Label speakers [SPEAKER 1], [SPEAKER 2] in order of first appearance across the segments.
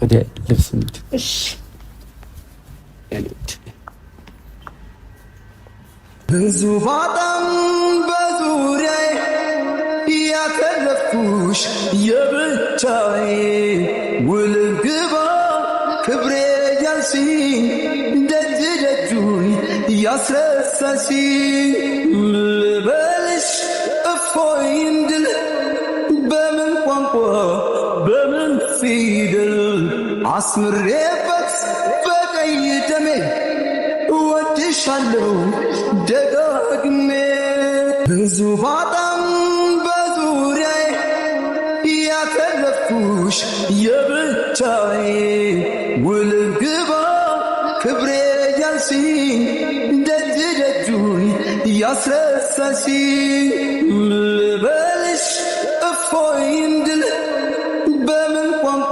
[SPEAKER 1] ወደ ልብስ እንሂድ።
[SPEAKER 2] እሺ
[SPEAKER 3] ብዙ ባጣም በዙሪያዬ ያተረፍኩሽ የብቻዬ ውልህ ግባ ክብሬ ያልሽኝ ደጅ ደጁን ያስረሳሽኝ ልበልሽ እፎይ እንድል በምን ቋንቋ በምን ፊደል አስምሬበት በቀይ ደሜ እወድሻለሁ ደጋግሜ ብዙ ባጣም በዙሪያዬ ያተረፍኩሽ የብቻዬ ውልህ ግባ ክብሬ ያልሽኝ ደጅ ደጁን ያስረሳሽኝ ልበልሽ እፎይ እንድል በምን ቋንቋ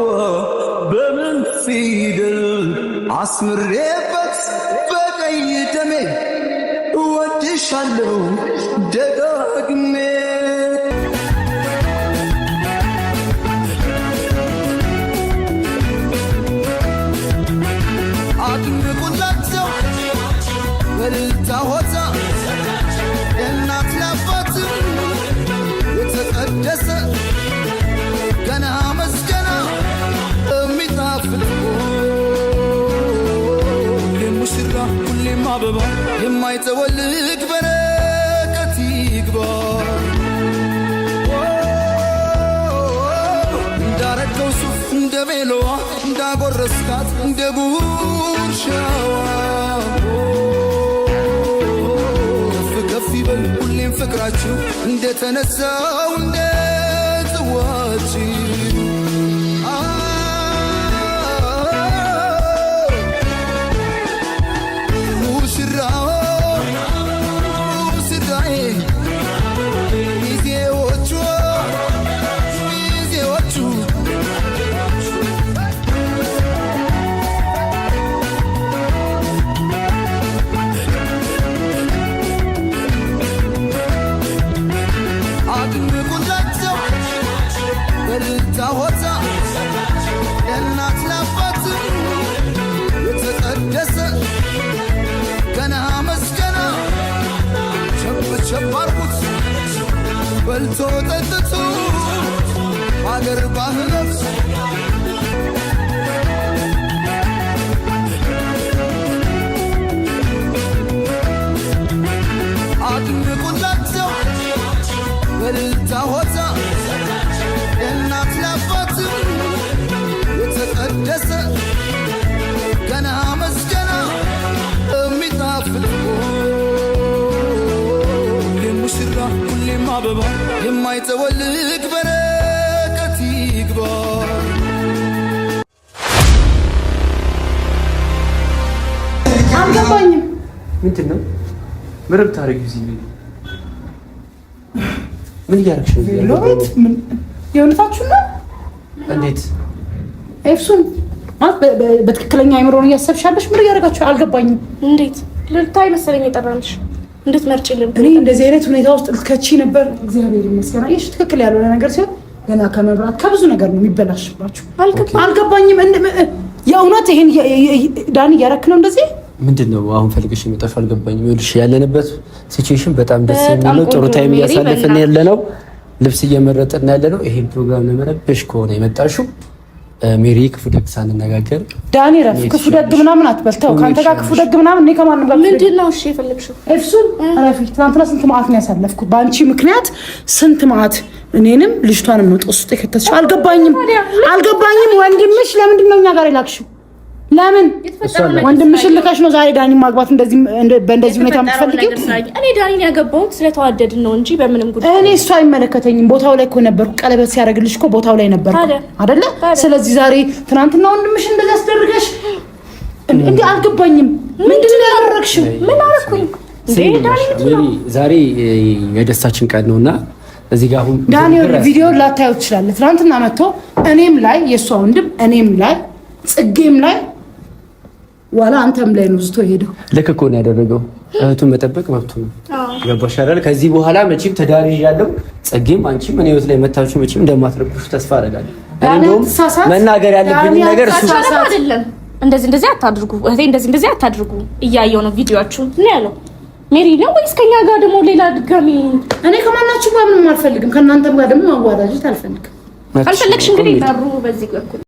[SPEAKER 3] በምን ፊደል አስምሬበት በቀይ ደሜ እወድሻለሁ ደጋግሜ አድንቁላቸው በልልታ ሆታ የእናት ለአባት የተቀደሰ ገና መስገና የሚጣፍጥ ሁሌም ሙሽራ ሁሌም አበባ የማይጠወልግ በረከት ይግባ እንዳረገው ሱፍ እንደ ሜሎዋ እንዳጎረስካት እንደ ጉርሻዋ ከፍ ይበል ሁሌም ፍቅራችሁ እንደተነሳው እንደ ጽዋችሁ ሸባርኩት በልቶ ጠጥቶ አገር ባህሎት አድንቁላቸው በልልታ ሆታ የእናት ለአባት የተቀደሰ ገና መስገና የሚጣፍጥ ሙሽራ ሁሌም አበባ የማይጠወልግ በረከት ይግባ
[SPEAKER 2] አልገባኝም
[SPEAKER 1] ምንድን ነው ምንም ታረጊው እዚህ ምን እያደረግሽ ነው
[SPEAKER 2] ሎቤት ምን የእውነታችሁ ነው
[SPEAKER 1] እንዴት
[SPEAKER 2] ኤፍሱን በትክክለኛ አይምሮን እያሰብሻለሽ ምን እያደረጋችሁ አልገባኝም
[SPEAKER 4] እንዴት ልታይ መሰለኝ የጠራንሽ እንድትመርጭልን
[SPEAKER 2] እኔ እንደዚህ አይነት ሁኔታ ውስጥ ልትከቺ ነበር እግዚአብሔር ይመስገን እሺ ትክክል ያልሆነ ነገር ሲሆን ገና ከመብራት ከብዙ ነገር ነው የሚበላሽባችሁ አልገባኝም የእውነት ይሄን ዳኒ እያደረክ ነው እንደዚህ
[SPEAKER 1] ምንድነው አሁን ፈልገሽ የመጣሽው አልገባኝም ይኸውልሽ ያለንበት ሲቹዌሽን በጣም ደስ የሚለው ጥሩ ታይም እያሳለፍን ያለነው ልብስ እየመረጥን ያለነው ይሄን ፕሮግራም ለመረበሽ ከሆነ የመጣሽው ሜሪ ክፉ ደግ ሳንነጋገር
[SPEAKER 2] ዳኒ ረፍ ክፉ ደግ ምናምን አትበልተው ካንተ ጋር ክፉ ደግ ምናምን እኔ ከማንም ጋር
[SPEAKER 4] ምንድነው እሺ የፈለግሽው
[SPEAKER 2] እፍሱን ረፊ ትናንትና ስንት ማአት ነው ያሳለፍኩት ባንቺ ምክንያት ስንት ማአት እኔንም ልጅቷንም ነው ጦስ ውስጥ ከተሽ አልገባኝም ወንድምሽ ለምንድን ነው እኛ ጋር ይላክሽው ለምን ወንድምሽ ልከሽ ነው ዛሬ ዳኒ ማግባት እንደዚህ በእንደዚህ ሁኔታ የምትፈልጊው
[SPEAKER 4] እኔ ዳኒን ያገባሁት ስለተዋደድን ነው እንጂ በምንም ጉዳይ
[SPEAKER 2] እኔ እሱ አይመለከተኝም ቦታው ላይ እኮ ነበርኩ ቀለበት ሲያደርግልሽ እኮ ቦታው ላይ ነበርኩ አይደለ ስለዚህ ዛሬ ትናንትና ወንድምሽ እንደዚህ አስደርገሽ እንዴ አልገባኝም ምንድን ነው ያደረግሽው ምን አደረኩኝ
[SPEAKER 1] ዛሬ የደስታችን ቀን ነውና እዚህ ጋር አሁን
[SPEAKER 2] ዳኒ ቪዲዮ ላታዩ ትችላለህ ትናንትና መጥቶ እኔም ላይ የሷ ወንድም እኔም ላይ ጽጌም ላይ ዋላ አንተም ላይ ነው ዝቶ ሄደው
[SPEAKER 1] ልክ እኮ ነው ያደረገው እህቱን መጠበቅ መብቱ ነው ገባሽ አይደል ከዚህ በኋላ መቼም ተዳሪ ያለው ጽጌም አንቺም እኔ ወት ላይ መታችሁ መቼም እንደማትረብሹ ተስፋ አደርጋለሁ መናገር ያለብኝ ነገር እሱ
[SPEAKER 4] አይደለም። እንደዚህ አታድርጉ እህቴ፣ እንደዚህ አታድርጉ። እያየው ነው ቪዲዮአችሁን ነው ያለው። ሜሪ ነው ወይስ ከኛ ጋር ደግሞ ሌላ ድጋሚ? እኔ ከማናችሁ ጋር ምንም አልፈልግም። ከእናንተም ጋር ደግሞ ማዋዳጅት አልፈልግም። አልፈለግሽ እንግዲህ በሩ በዚህ በኩል